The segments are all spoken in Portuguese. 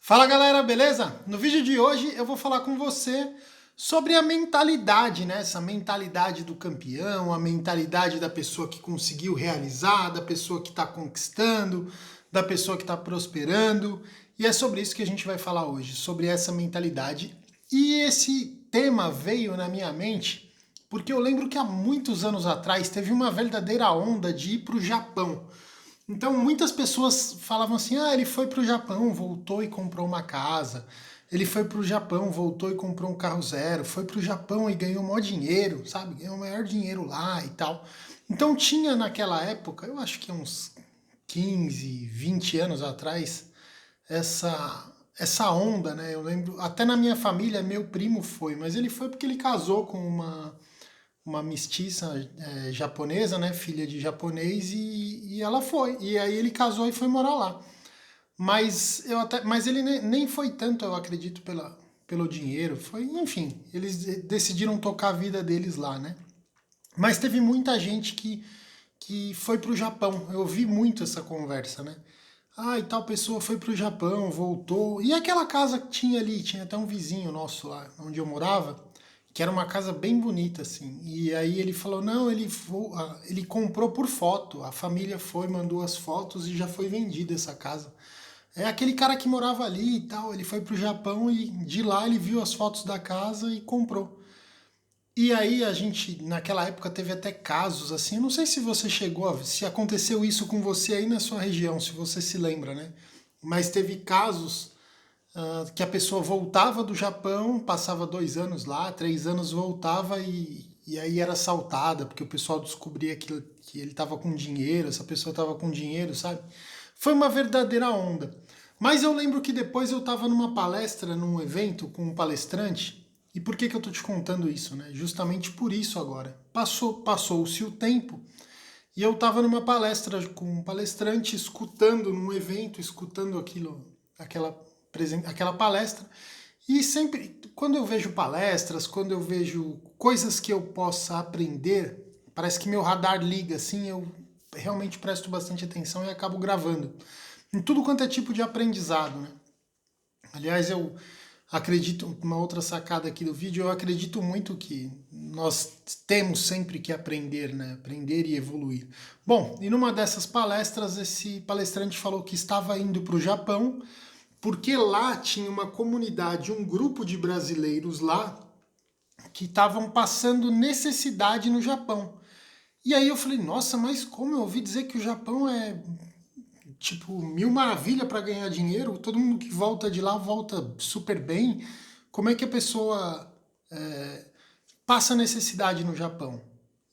Fala galera, beleza? No vídeo de hoje eu vou falar com você sobre a mentalidade, né? Essa mentalidade do campeão, a mentalidade da pessoa que conseguiu realizar, da pessoa que está conquistando, da pessoa que está prosperando. E é sobre isso que a gente vai falar hoje, sobre essa mentalidade. E esse tema veio na minha mente porque eu lembro que há muitos anos atrás teve uma verdadeira onda de ir para o Japão. Então muitas pessoas falavam assim: ah, ele foi para o Japão, voltou e comprou uma casa. Ele foi para o Japão, voltou e comprou um carro zero. Foi para o Japão e ganhou o maior dinheiro, sabe? Ganhou o maior dinheiro lá e tal. Então tinha naquela época, eu acho que uns 15, 20 anos atrás, essa onda, né? Eu lembro, até na minha família, meu primo foi, mas ele foi porque ele casou com uma mestiça japonesa, né, filha de japonês, e ela foi. E aí ele casou e foi morar lá. Mas ele nem foi tanto, eu acredito, pelo dinheiro. Foi, enfim, eles decidiram tocar a vida deles lá, né? Mas teve muita gente que foi pro Japão. Eu ouvi muito essa conversa, né? Ah, e tal pessoa foi pro Japão, voltou. E aquela casa que tinha ali, tinha até um vizinho nosso lá, onde eu morava, que era uma casa bem bonita, assim. E aí ele falou, não, ele comprou por foto. A família foi, mandou as fotos e já foi vendida essa casa. É aquele cara que morava ali e tal, ele foi pro Japão e de lá ele viu as fotos da casa e comprou. E aí a gente, naquela época, teve até casos assim, eu não sei se você chegou a, se aconteceu isso com você aí na sua região, se você se lembra, né? Mas teve casos que a pessoa voltava do Japão, passava 2 anos lá, 3 anos voltava e aí era assaltada, porque o pessoal descobria que ele estava com dinheiro, essa pessoa estava com dinheiro, sabe? Foi uma verdadeira onda. Mas eu lembro que depois eu estava numa palestra, num evento com um palestrante, e por que eu estou te contando isso, né? Justamente por isso agora. Passou-se o tempo e eu estava numa palestra com um palestrante, escutando num evento, escutando aquela, aquela palestra. E sempre, quando eu vejo palestras, quando eu vejo coisas que eu possa aprender, parece que meu radar liga assim, eu realmente presto bastante atenção e acabo gravando. Em tudo quanto é tipo de aprendizado, né? Aliás, eu acredito, uma outra sacada aqui do vídeo, eu acredito muito que nós temos sempre que aprender, né? Aprender e evoluir. Bom, e numa dessas palestras, esse palestrante falou que estava indo para o Japão, porque lá tinha uma comunidade, um grupo de brasileiros lá que estavam passando necessidade no Japão. E aí eu falei, nossa, mas como eu ouvi dizer que o Japão é tipo mil maravilha para ganhar dinheiro, todo mundo que volta de lá volta super bem. Como é que a pessoa passa necessidade no Japão?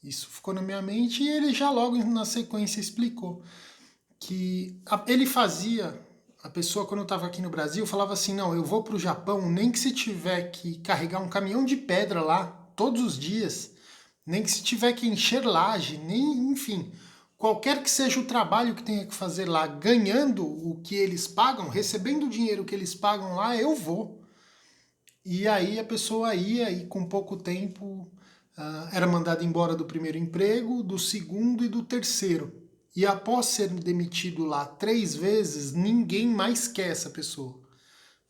Isso ficou na minha mente e ele já logo na sequência explicou que ele fazia, a pessoa quando eu estava aqui no Brasil falava assim, não, eu vou para o Japão, nem que se tiver que carregar um caminhão de pedra lá todos os dias, nem que se tiver que encher laje, nem, enfim, qualquer que seja o trabalho que tenha que fazer lá, ganhando o que eles pagam, recebendo o dinheiro que eles pagam lá, eu vou. E aí a pessoa ia e com pouco tempo era mandada embora do primeiro emprego, do segundo e do terceiro. E após ser demitido lá 3 vezes, ninguém mais quer essa pessoa.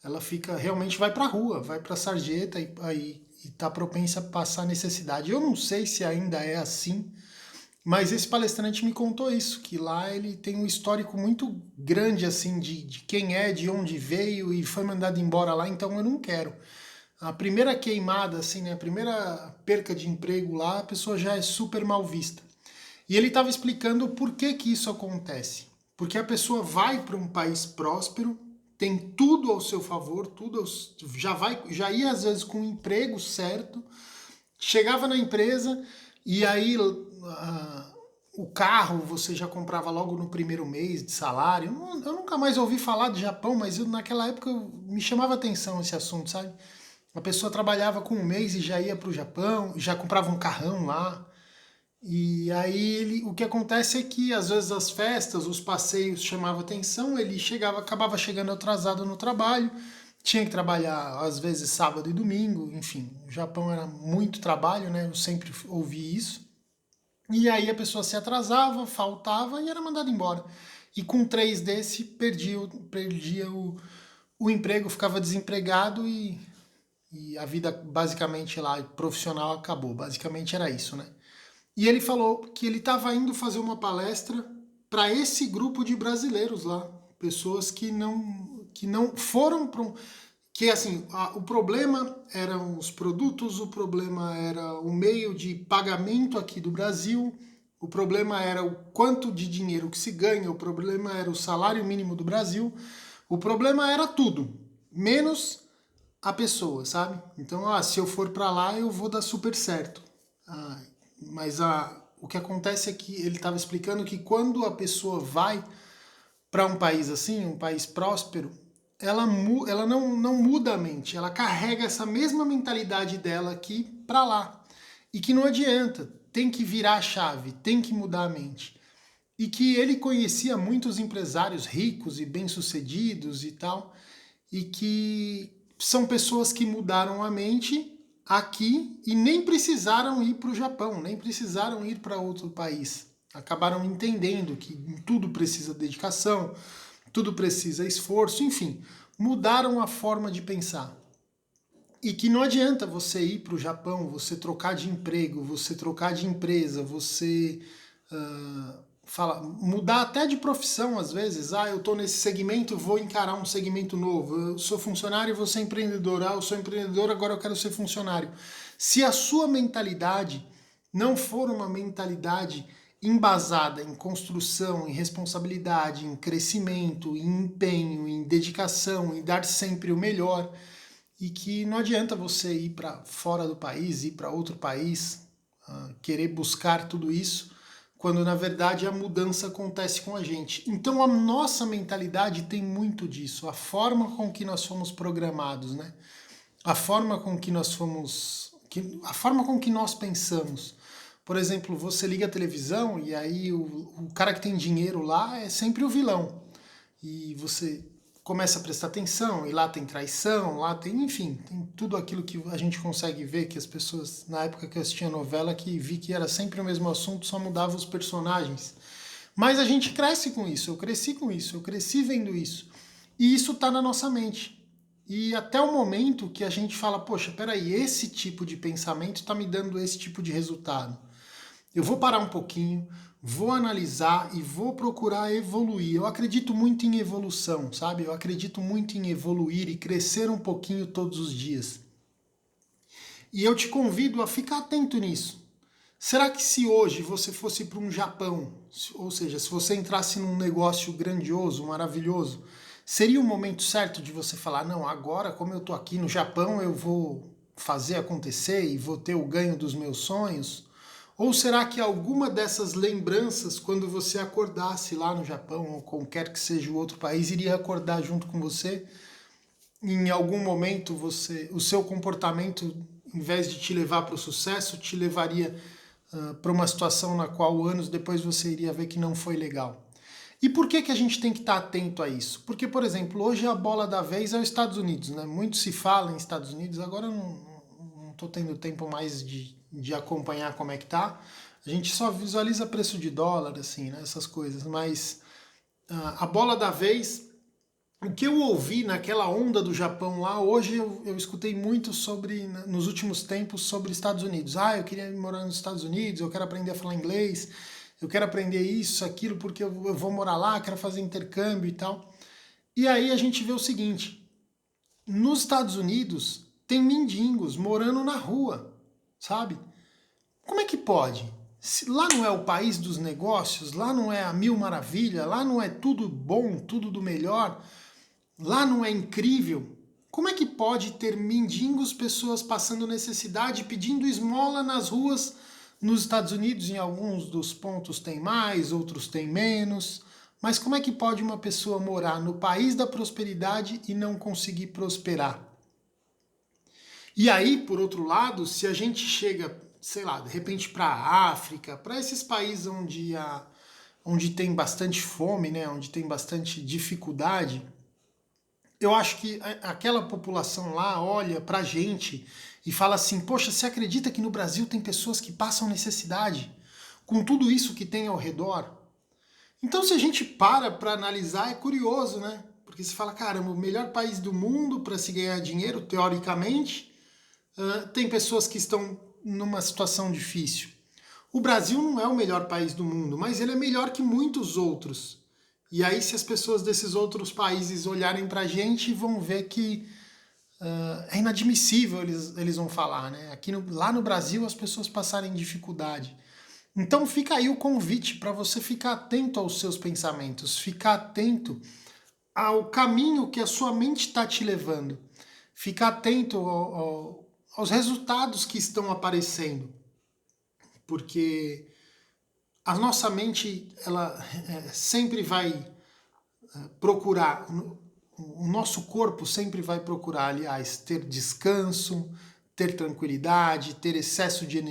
Ela fica, realmente vai para a rua, vai para a sarjeta e aí está propensa a passar necessidade. Eu não sei se ainda é assim, mas esse palestrante me contou isso, que lá ele tem um histórico muito grande assim de quem é, de onde veio e foi mandado embora lá, então eu não quero. A primeira queimada, assim, né, a primeira perca de emprego lá, a pessoa já é super mal vista. E ele estava explicando por que que isso acontece. Porque a pessoa vai para um país próspero, tem tudo ao seu favor, já ia às vezes com o emprego certo, chegava na empresa e aí o carro você já comprava logo no primeiro mês de salário. Eu nunca mais ouvi falar de Japão, mas naquela época me chamava atenção esse assunto, sabe? A pessoa trabalhava com um mês e já ia para o Japão, já comprava um carrão lá. E aí o que acontece é que às vezes as festas, os passeios chamavam atenção, ele acabava chegando atrasado no trabalho, tinha que trabalhar às vezes sábado e domingo, enfim, o Japão era muito trabalho, né? Eu sempre ouvi isso. E aí a pessoa se atrasava, faltava e era mandada embora. E com 3 desse perdia o emprego, ficava desempregado e a vida basicamente lá profissional acabou. Basicamente era isso, né? E ele falou que ele estava indo fazer uma palestra para esse grupo de brasileiros lá, pessoas que não foram para um, que assim, o problema eram os produtos, o problema era o meio de pagamento aqui do Brasil, o problema era o quanto de dinheiro que se ganha, o problema era o salário mínimo do Brasil, o problema era tudo, menos a pessoa, sabe? Então, se eu for para lá, eu vou dar super certo. Mas o que acontece é que ele estava explicando que quando a pessoa vai para um país assim, um país próspero, ela não muda a mente, ela carrega essa mesma mentalidade dela aqui para lá. E que não adianta, tem que virar a chave, tem que mudar a mente. E que ele conhecia muitos empresários ricos e bem-sucedidos e tal, e que são pessoas que mudaram a mente aqui e nem precisaram ir para o Japão, nem precisaram ir para outro país. Acabaram entendendo que tudo precisa dedicação, tudo precisa esforço, enfim, mudaram a forma de pensar. E que não adianta você ir para o Japão, você trocar de emprego, você trocar de empresa, você mudar até de profissão às vezes. Eu estou nesse segmento, vou encarar um segmento novo. Eu sou funcionário e vou ser empreendedor. Eu sou empreendedor, agora eu quero ser funcionário. Se a sua mentalidade não for uma mentalidade embasada em construção, em responsabilidade, em crescimento, em empenho, em dedicação, em dar sempre o melhor, e que não adianta você ir para fora do país, ir para outro país, querer buscar tudo isso, quando na verdade a mudança acontece com a gente. Então a nossa mentalidade tem muito disso, a forma com que nós fomos programados, né? A forma com que nós fomos, a forma com que nós pensamos. Por exemplo, você liga a televisão e aí o cara que tem dinheiro lá é sempre o vilão. E você começa a prestar atenção, e lá tem traição, lá tem, enfim, tem tudo aquilo que a gente consegue ver, que as pessoas, na época que eu assistia a novela, que vi que era sempre o mesmo assunto, só mudava os personagens. Mas a gente cresce com isso, eu cresci com isso, eu cresci vendo isso. E isso está na nossa mente. E até o momento que a gente fala, poxa, peraí, esse tipo de pensamento está me dando esse tipo de resultado. Eu vou parar um pouquinho, vou analisar e vou procurar evoluir. Eu acredito muito em evolução, sabe? Eu acredito muito em evoluir e crescer um pouquinho todos os dias. E eu te convido a ficar atento nisso. Será que se hoje você fosse para um Japão, ou seja, se você entrasse num negócio grandioso, maravilhoso, seria o momento certo de você falar, não, agora como eu estou aqui no Japão, eu vou fazer acontecer e vou ter o ganho dos meus sonhos? Ou será que alguma dessas lembranças, quando você acordasse lá no Japão, ou qualquer que seja o outro país, iria acordar junto com você? Em algum momento o seu comportamento, em vez de te levar para o sucesso, te levaria para uma situação na qual anos depois você iria ver que não foi legal. E por que a gente tem que estar atento a isso? Porque, por exemplo, hoje a bola da vez é os Estados Unidos, né? Muito se fala em Estados Unidos, agora eu não estou tendo tempo mais de acompanhar como é que tá. A gente só visualiza preço de dólar, assim, né? Essas coisas, mas a bola da vez, o que eu ouvi naquela onda do Japão lá, hoje eu escutei muito sobre, nos últimos tempos, sobre Estados Unidos. Eu queria morar nos Estados Unidos, eu quero aprender a falar inglês, eu quero aprender isso, aquilo, porque eu vou morar lá, quero fazer intercâmbio e tal. E aí a gente vê o seguinte, nos Estados Unidos tem mendigos morando na rua, sabe? Como é que pode? Se lá não é o país dos negócios, lá não é a mil maravilha, lá não é tudo bom, tudo do melhor, lá não é incrível, como é que pode ter mendigos, pessoas passando necessidade, pedindo esmola nas ruas nos Estados Unidos? Em alguns dos pontos tem mais, outros tem menos. Mas como é que pode uma pessoa morar no país da prosperidade e não conseguir prosperar? E aí, por outro lado, se a gente chega, sei lá, de repente para a África, para esses países onde tem bastante fome, né, onde tem bastante dificuldade, eu acho que aquela população lá olha pra gente e fala assim, poxa, você acredita que no Brasil tem pessoas que passam necessidade com tudo isso que tem ao redor? Então se a gente para analisar, é curioso, né? Porque você fala, caramba, o melhor país do mundo para se ganhar dinheiro, teoricamente, tem pessoas que estão numa situação difícil. O Brasil não é o melhor país do mundo, mas ele é melhor que muitos outros. E aí, se as pessoas desses outros países olharem para a gente, vão ver que é inadmissível, eles vão falar, né? Lá no Brasil, as pessoas passarem dificuldade. Então, fica aí o convite para você ficar atento aos seus pensamentos, ficar atento ao caminho que a sua mente está te levando, ficar atento aos resultados que estão aparecendo, porque a nossa mente ela sempre vai procurar, o nosso corpo sempre vai procurar, aliás, ter descanso, ter tranquilidade, ter excesso de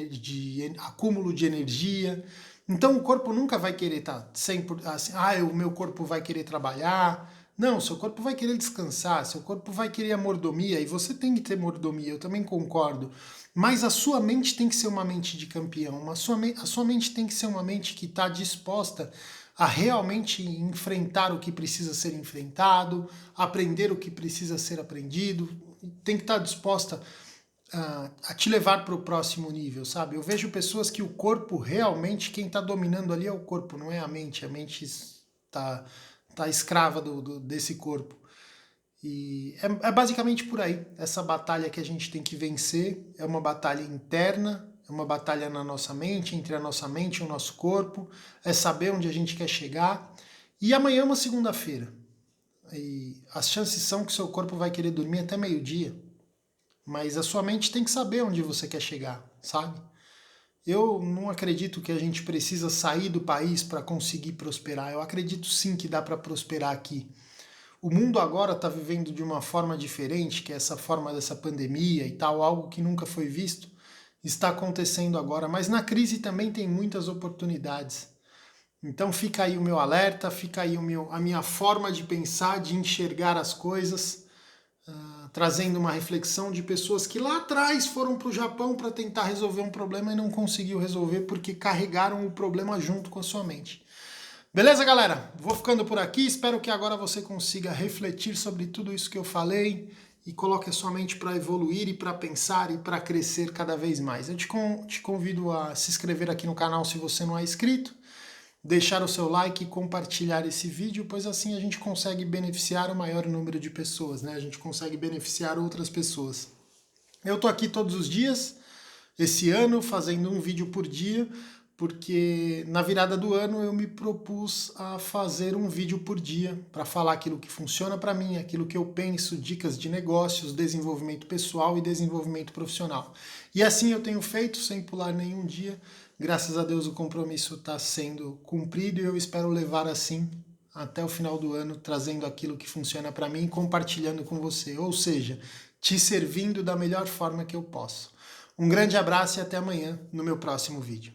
acúmulo de energia. Então o corpo nunca vai querer estar sempre assim, o meu corpo vai querer trabalhar. Não, seu corpo vai querer descansar, seu corpo vai querer a mordomia, e você tem que ter mordomia, eu também concordo. Mas a sua mente tem que ser uma mente de campeão, a sua mente tem que ser uma mente que está disposta a realmente enfrentar o que precisa ser enfrentado, aprender o que precisa ser aprendido, tem que estar disposta a te levar para o próximo nível, sabe? Eu vejo pessoas que o corpo realmente, quem está dominando ali é o corpo, não é a mente está escrava desse corpo. E é basicamente por aí, essa batalha que a gente tem que vencer, é uma batalha interna, é uma batalha na nossa mente, entre a nossa mente e o nosso corpo, é saber onde a gente quer chegar. E amanhã é uma segunda-feira, e as chances são que o seu corpo vai querer dormir até meio-dia, mas a sua mente tem que saber onde você quer chegar, sabe? Eu não acredito que a gente precisa sair do país para conseguir prosperar, eu acredito sim que dá para prosperar aqui. O mundo agora está vivendo de uma forma diferente, que é essa forma dessa pandemia e tal, algo que nunca foi visto, está acontecendo agora. Mas na crise também tem muitas oportunidades. Então fica aí o meu alerta, fica aí a minha forma de pensar, de enxergar as coisas, trazendo uma reflexão de pessoas que lá atrás foram para o Japão para tentar resolver um problema e não conseguiu resolver porque carregaram o problema junto com a sua mente. Beleza, galera? Vou ficando por aqui. Espero que agora você consiga refletir sobre tudo isso que eu falei e coloque a sua mente para evoluir e para pensar e para crescer cada vez mais. Eu te convido a se inscrever aqui no canal se você não é inscrito, deixar o seu like e compartilhar esse vídeo, pois assim a gente consegue beneficiar o maior número de pessoas, né? A gente consegue beneficiar outras pessoas. Eu tô aqui todos os dias, esse ano, fazendo um vídeo por dia, porque na virada do ano eu me propus a fazer um vídeo por dia para falar aquilo que funciona para mim, aquilo que eu penso, dicas de negócios, desenvolvimento pessoal e desenvolvimento profissional. E assim eu tenho feito sem pular nenhum dia. Graças a Deus o compromisso está sendo cumprido e eu espero levar assim até o final do ano, trazendo aquilo que funciona para mim e compartilhando com você, ou seja, te servindo da melhor forma que eu posso. Um grande abraço e até amanhã no meu próximo vídeo.